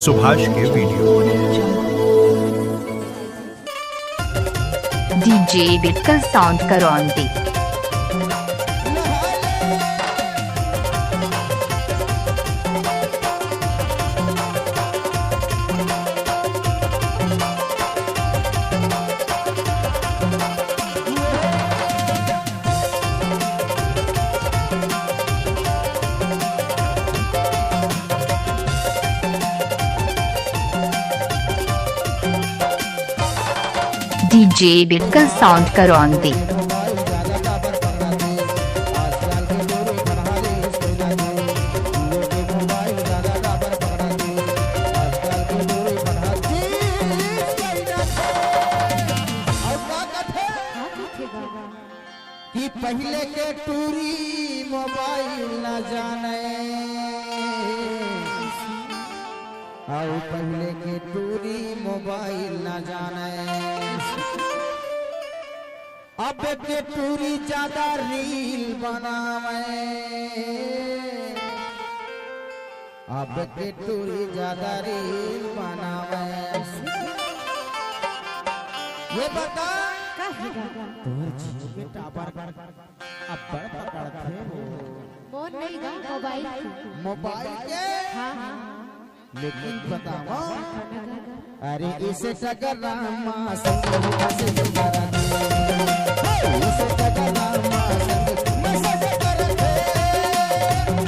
सुभाष के वीडियो। डीजे बिटकल साउंड करौंदी। डीजे बिटकल साउंड करौंदी। कि पहले के टूरी मोबाइल न जाने और पहले के टूरी मोबाइल न जाने अब के टूरी ज्यादा रील बनावे अब के टूरी ज्यादा रील बनावे ये बता फोन नहीं गा मोबाइल मोबाइल के हाँ लेकिन बताओ अरे इसे टकरामा संग कैसे करा दे इसे टकरामा संग कैसे करा दे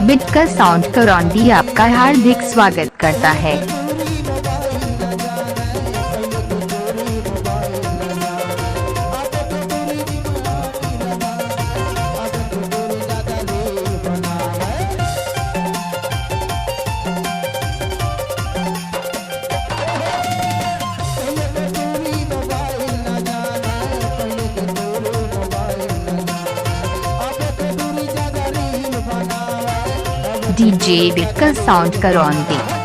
बिटकल साउंड करौंदी आपका हार्दिक स्वागत करता है। डीजे बिटकस साउंड करौंदी।